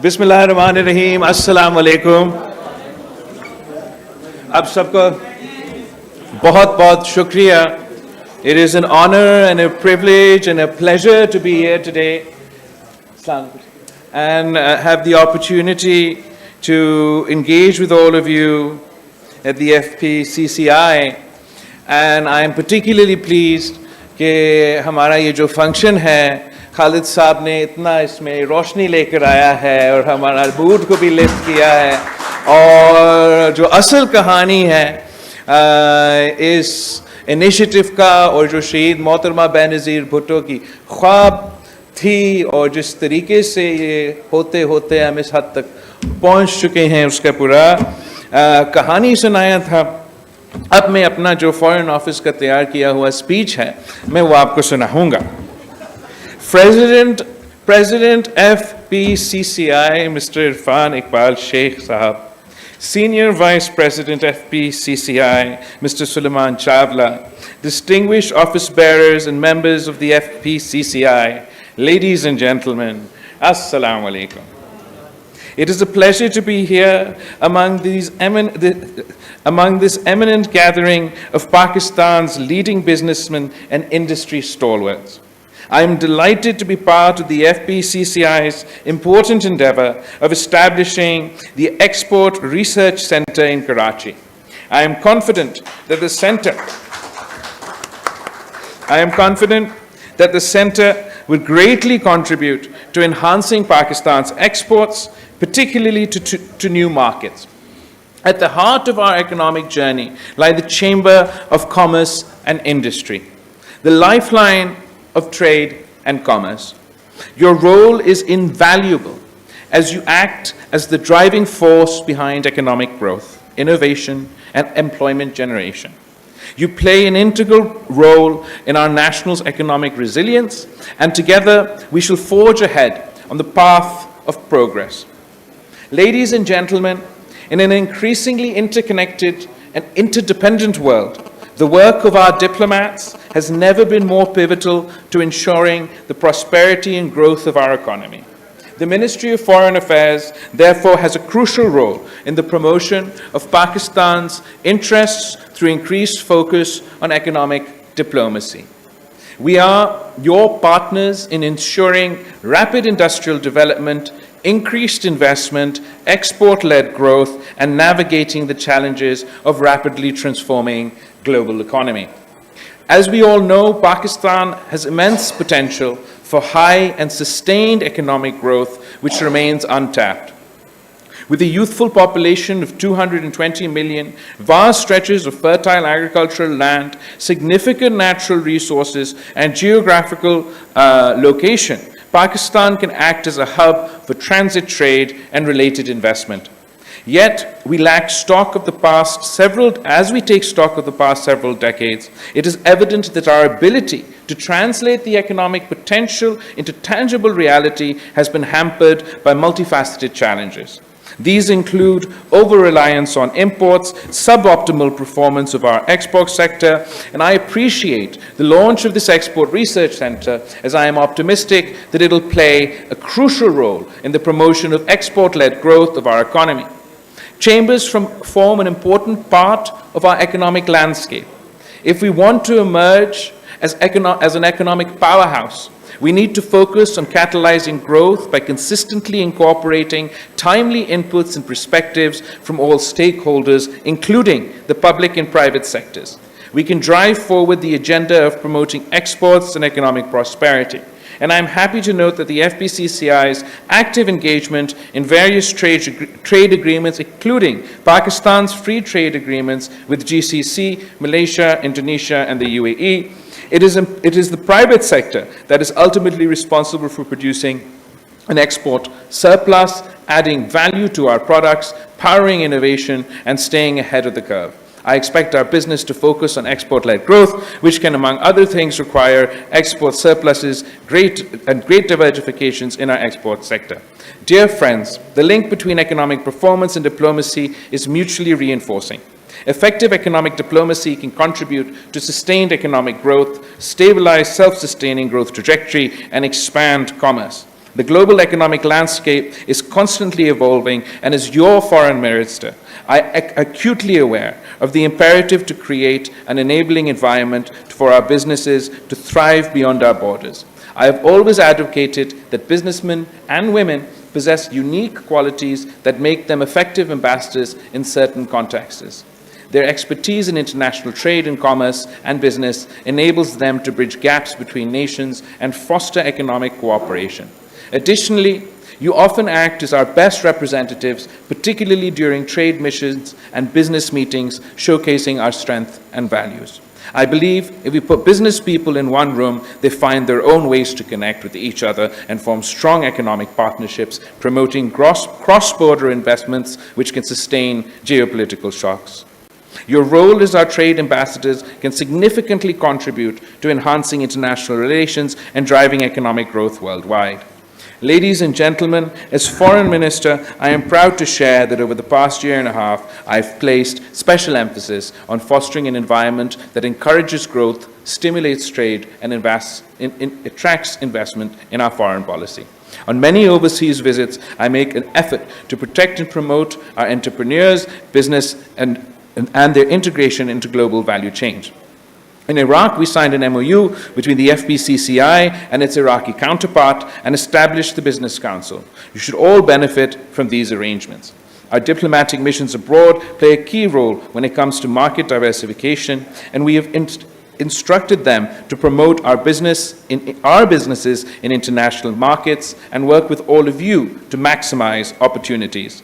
बिस्मिल्लाहिर्रहमानिर्रहीम, अस्सलाम वालेकुम। आप सबको बहुत बहुत शुक्रिया. It is an honor and a privilege and a pleasure to be here today and have the opportunity to engage with all of you at the FPCCI. And I am particularly pleased कि हमारा ये जो function है, खालिद साहब ने इतना इसमें रोशनी लेकर आया है और हमारा बूट को भी लिफ्ट किया है. और जो असल कहानी है इस इनिशिएटिव का और जो शहीद मोहतरमा बेनज़ीर भुट्टो की ख्वाब थी और जिस तरीके से ये होते होते हम इस हद तक पहुंच चुके हैं, उसका पूरा कहानी सुनाया था. अब मैं अपना जो फॉरेन ऑफिस का तैयार किया हुआ स्पीच है, मैं वो आपको सुनाऊंगा. President FPCCI, Mr. Irfan Iqbal Sheikh Sahab, Senior Vice President FPCCI, Mr. Suleiman Chawla, distinguished office bearers and members of the FPCCI, ladies and gentlemen, Assalamu alaikum. It is a pleasure to be here among this eminent gathering of Pakistan's leading businessmen and industry stalwarts. I am delighted to be part of the FPCCI's important endeavor of establishing the Export Research Center in Karachi. I am confident that the center will greatly contribute to enhancing Pakistan's exports, particularly to new markets. At the heart of our economic journey lie the Chamber of Commerce and Industry, the lifeline of trade and commerce. Your role is invaluable as you act as the driving force behind economic growth, innovation, and employment generation. You play an integral role in our national's economic resilience, and together we shall forge ahead on the path of progress. Ladies and gentlemen, in an increasingly interconnected and interdependent world, the work of our diplomats has never been more pivotal to ensuring the prosperity and growth of our economy. The Ministry of Foreign Affairs, therefore, has a crucial role in the promotion of Pakistan's interests through increased focus on economic diplomacy. We are your partners in ensuring rapid industrial development, increased investment, export-led growth, and navigating the challenges of rapidly transforming global economy. As we all know, Pakistan has immense potential for high and sustained economic growth, which remains untapped. With a youthful population of 220 million, vast stretches of fertile agricultural land, significant natural resources, and geographical location, Pakistan can act as a hub for transit trade and related investment. Yet, we lack stock of the past as we take stock of the past several decades, it is evident that our ability to translate the economic potential into tangible reality has been hampered by multifaceted challenges. These include over-reliance on imports, suboptimal performance of our export sector, and I appreciate the launch of this Export Research Center, as I am optimistic that it will play a crucial role in the promotion of export-led growth of our economy. Chambers form an important part of our economic landscape. If we want to emerge as an economic powerhouse, we need to focus on catalyzing growth by consistently incorporating timely inputs and perspectives from all stakeholders, including the public and private sectors. We can drive forward the agenda of promoting exports and economic prosperity. And I'm happy to note that the FPCCI's active engagement in various trade agreements, including Pakistan's free trade agreements with GCC, Malaysia, Indonesia, and the UAE. It is the private sector that is ultimately responsible for producing an export surplus, adding value to our products, powering innovation, and staying ahead of the curve. I expect our business to focus on export-led growth, which can, among other things, require export surpluses, great diversifications in our export sector. Dear friends, the link between economic performance and diplomacy is mutually reinforcing. Effective economic diplomacy can contribute to sustained economic growth, stabilize self-sustaining growth trajectory, and expand commerce. The global economic landscape is constantly evolving, and as your foreign minister, I am acutely aware of the imperative to create an enabling environment for our businesses to thrive beyond our borders. I have always advocated that businessmen and women possess unique qualities that make them effective ambassadors in certain contexts. Their expertise in international trade and commerce and business enables them to bridge gaps between nations and foster economic cooperation. Additionally, you often act as our best representatives, particularly during trade missions and business meetings, showcasing our strength and values. I believe if we put business people in one room, they find their own ways to connect with each other and form strong economic partnerships, promoting cross-border investments which can sustain geopolitical shocks. Your role as our trade ambassadors can significantly contribute to enhancing international relations and driving economic growth worldwide. Ladies and gentlemen, as Foreign Minister, I am proud to share that over the past year and a half, I've placed special emphasis on fostering an environment that encourages growth, stimulates trade, and attracts investment in our foreign policy. On many overseas visits, I make an effort to protect and promote our entrepreneurs, business, and their integration into global value chains. In Iraq, we signed an MOU between the FPCCI and its Iraqi counterpart and established the Business Council. You should all benefit from these arrangements. Our diplomatic missions abroad play a key role when it comes to market diversification, and we have instructed them to promote our businesses in international markets and work with all of you to maximize opportunities.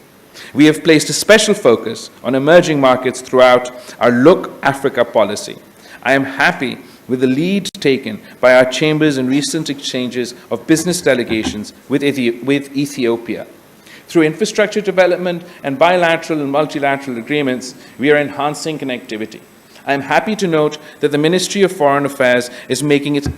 We have placed a special focus on emerging markets throughout our Look Africa policy. I am happy with the lead taken by our chambers in recent exchanges of business delegations with Ethiopia. Through infrastructure development and bilateral and multilateral agreements, we are enhancing connectivity. I am happy to note that the Ministry of Foreign Affairs is making its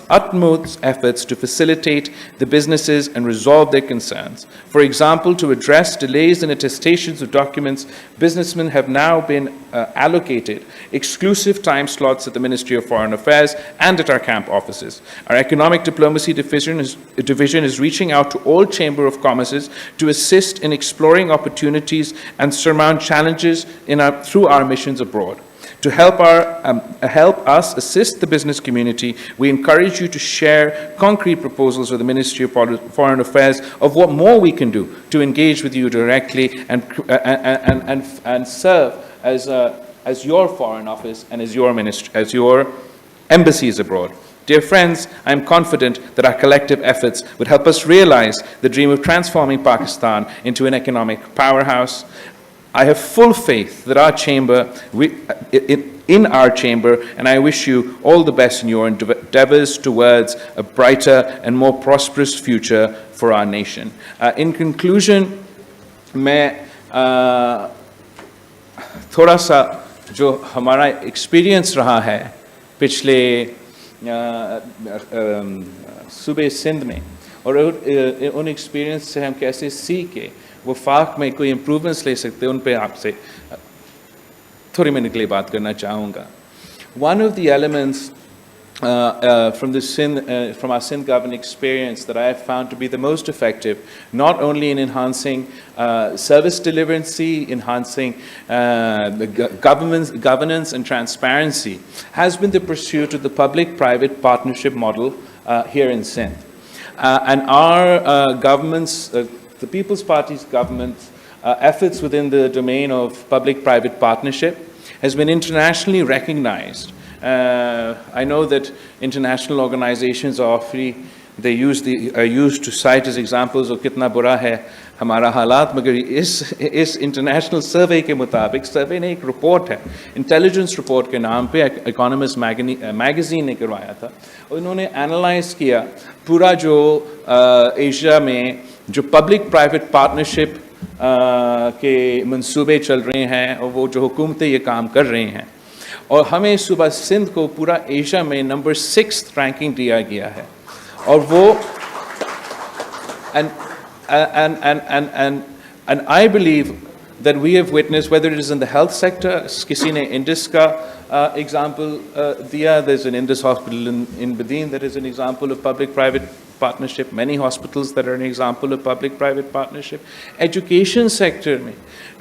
utmost efforts to facilitate the businesses and resolve their concerns. For example, to address delays in attestations of documents, businessmen have now been allocated exclusive time slots at the Ministry of Foreign Affairs and at our camp offices. Our Economic Diplomacy Division is reaching out to all Chamber of Commerces to assist in exploring opportunities and surmount challenges through our missions abroad. To help us assist the business community, we encourage you to share concrete proposals with the Ministry of Foreign Affairs of what more we can do to engage with you directly and serve as your Foreign Office and as your embassies abroad. Dear friends, I am confident that our collective efforts would help us realize the dream of transforming Pakistan into an economic powerhouse. I have full faith that in our chamber, and I wish you all the best in your endeavors towards a brighter and more prosperous future for our nation. In conclusion, मैं थोड़ा सा जो हमारा experience रहा है पिछले सूबे सिंध में और उन एक्सपीरियंस से हम कैसे सीखे वफाक में कोई इम्प्रूवमेंट्स ले सकते हैं उन पे आपसे थोड़ी मिनट के लिए बात करना चाहूँगा. One of the elements from our Sindh government experience that I have found to be the most effective, not only in enhancing service delivery, enhancing the governance and transparency, has been the pursuit of the public-private partnership model here in Sindh. And our government's the People's Party's government efforts within the domain of public-private partnership has been internationally recognized. I know that international organizations are used to cite as examples of कितना बुरा है हमारा हालात, मगर इस international survey के मुताबिक survey ने एक report है intelligence report के नाम पे Economist magazine ने करवाया था और इन्होंने analyze किया पूरा जो एशिया में जो पब्लिक प्राइवेट पार्टनरशिप के मंसूबे चल रहे हैं और वो जो हुकूमतें ये काम कर रही हैं और हमें सुबह सिंध को पूरा एशिया में नंबर 6th रैंकिंग दिया गया है और वो and I believe that we have witnessed, whether it is in the health sector, किसी ने Indus का example दिया, there's an Indus hospital in Badin that is an example of public-private partnership, many hospitals that are an example of public-private partnership. Education sector में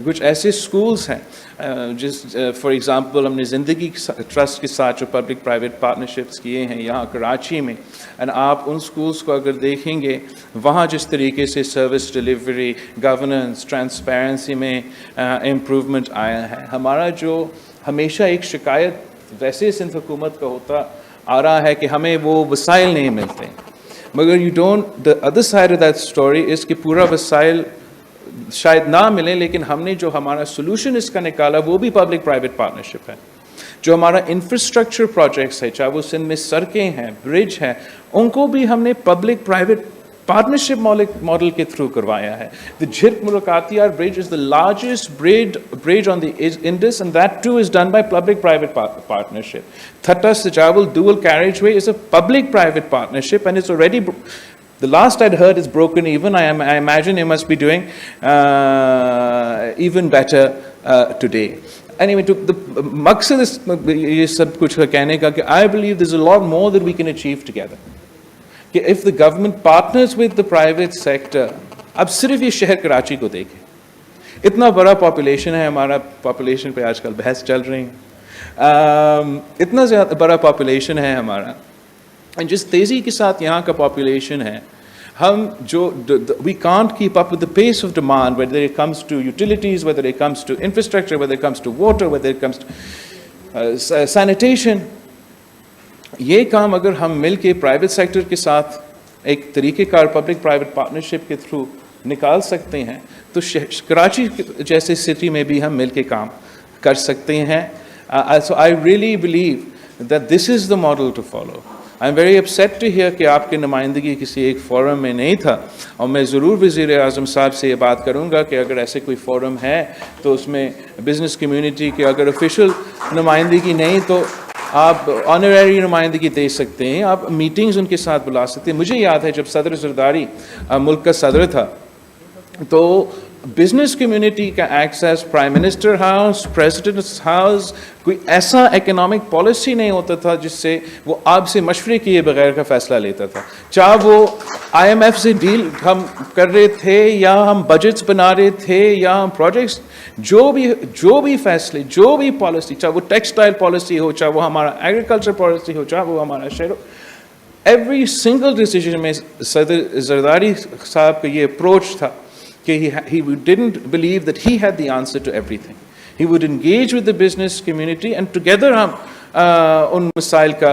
कुछ ऐसे schools हैं for example हमने ज़िंदगी ट्रस्ट के साथ जो public-private partnerships किए हैं यहाँ कराची में, and आप उन schools को अगर देखेंगे वहाँ जिस तरीके से service delivery, governance, transparency में improvement आया है, हमारा जो हमेशा एक शिकायत वैसे सिंध हुकूमत का होता आ रहा है कि हमें वो वसाइल नहीं मिलते, मगर you don't, the other side of that story is कि पूरा वसाइल शायद ना मिले, लेकिन हमने जो हमारा solution इसका निकाला वो भी public private partnership है। जो हमारा इंफ्रास्ट्रक्चर प्रोजेक्ट्स है, चाहे वो सिंध में सड़कें हैं, ब्रिज हैं, उनको भी हमने पब्लिक प्राइवेट पार्टनरशिप मॉडल के थ्रू करवाया है। The Jhirk Mulakatiyar bridge is the largest bridge on the Indus and that too is done by public private partnership. Thatta Sujawal dual carriageway is a public private partnership and it's already, the last I'd heard, is broken even. I imagine they must be doing even better today. Anyway, the maqsad is ये सब कुछ कहने का कि I believe there's a lot more that we can achieve together. कि if the government partners with the private sector, अब सिर्फ ये शहर कराची को देखें, इतना बड़ा population है हमारा, population पे आजकल बहस चल रही है, इतना ज़्यादा बड़ा population है हमारा, जिस तेज़ी के साथ यहाँ का population है, हम जो we can't keep up with the pace of demand, whether it comes to utilities, whether it comes to infrastructure, whether it comes to water, whether it comes to sanitation. ये काम अगर हम मिल के प्राइवेट सेक्टर के साथ एक तरीक़ेकार public private partnership के through निकाल सकते हैं, तो कराची जैसे सिटी में भी हम मिल के काम कर सकते हैं. So I really believe that this is the model to follow. I'm very upset to hear कि आपकी नुमाइंदगी किसी एक फोरम में नहीं था, और मैं ज़रूर वज़ीर आज़म साहब से ये बात करूँगा कि अगर ऐसे कोई फोरम है तो उसमें बिज़नेस कम्युनिटी की अगर ऑफिशियल नुमाइंदगी नहीं तो आप ऑनरेरी नुमाइंदगी दे सकते हैं, आप मीटिंग्स उनके साथ बुला सकते हैं. मुझे याद है जब सदर ज़रदारी मुल्क का सदर था तो बिजनेस कम्युनिटी का access prime minister house, president's house, कोई ऐसा इकोनॉमिक पॉलिसी नहीं होता था जिससे वो आपसे मशवरे किए बगैर का फैसला लेता था. चाहे वो IMF से डील हम कर रहे थे या हम बजट्स बना रहे थे या हम प्रोजेक्ट्स, जो भी फैसले, जो भी पॉलिसी, चाहे वो टेक्सटाइल पॉलिसी हो, चाहे वो हमारा एग्रीकल्चर पॉलिसी हो, चाहे वो हमारा शहर, एवरी सिंगल डिसीजन में सदर जरदारी साहब का ये अप्रोच था कि he didn't believe that he had the answer to everything. He would engage with the business community and together हम उन मसाइल का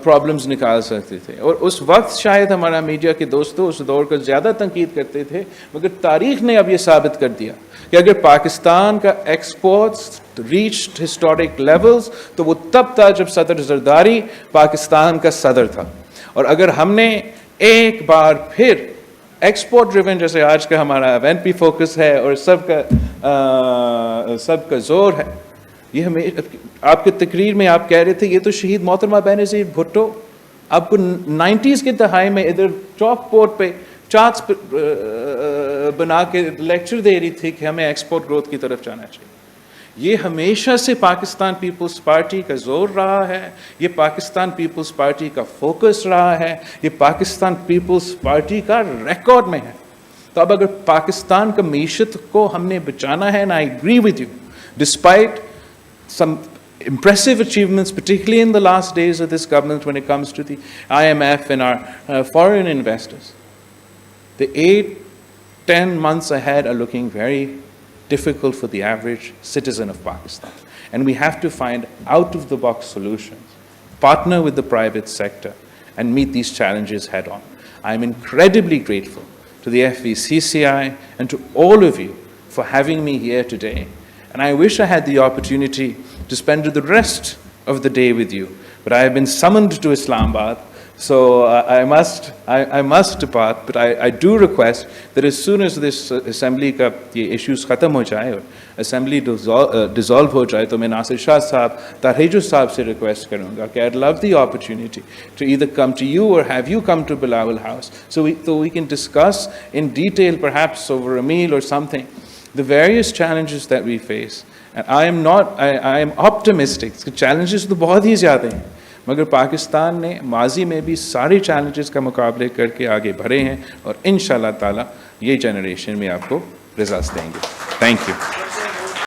प्रॉब्लम्स निकाल सकते थे. और उस वक्त शायद हमारा मीडिया के दोस्तों उस दौर को ज़्यादा तनकीद करते थे, मगर तारीख़ ने अब ये साबित कर दिया कि अगर पाकिस्तान का एक्सपोर्ट्स रीच्ड हिस्टोरिक लेवल्स तो वो तब था जब सदर जरदारी पाकिस्तान का सदर था. और अगर हमने एक बार फिर एक्सपोर्ट ड्रिवन, जैसे आज का हमारा इवेंट भी फोकस है और सबका जोर है, ये हमें आपके तकरीर में आप कह रहे थे ये तो शहीद मोहतरमा बेनज़ीर भुट्टो आपको 90s के दहाई में इधर चौक बोर्ड पे चार्ट्स बना के लेक्चर दे रही थी कि हमें एक्सपोर्ट ग्रोथ की तरफ जाना चाहिए. ये हमेशा से पाकिस्तान पीपल्स पार्टी का जोर रहा है, ये पाकिस्तान पीपल्स पार्टी का फोकस रहा है, ये पाकिस्तान पीपल्स पार्टी का रिकॉर्ड में है. तो अब अगर पाकिस्तान का मीशत को हमने बचाना है, ना I agree with you, despite some impressive achievements, particularly in the last days of this government when it comes to the IMF and our foreign investors, the 8-10 months ahead are looking very difficult for the average citizen of Pakistan. And we have to find out-of-the-box solutions, partner with the private sector, and meet these challenges head-on. I'm incredibly grateful to the FPCCI and to all of you for having me here today. And I wish I had the opportunity to spend the rest of the day with you, but I have been summoned to Islamabad, so I must depart. But I do request that as soon as this assembly ka ye issues khatam ho jaye aur assembly dissolve ho jaye, to main Nasir Shah sahab, Tarhejo sahab se request karunga कि I'd love the opportunity to either come to you or have you come to Bilawal House, so we can discuss in detail, perhaps over a meal or something, the various challenges that we face. And I am optimistic. Challenges तो बहुत ही ज़्यादा हैं, मगर पाकिस्तान ने माजी में भी सारे चैलेंजेस का मुकाबले करके आगे बढ़े हैं और इंशाल्लाह ताला ये जनरेशन में आपको रिजल्ट्स देंगे। Thank you.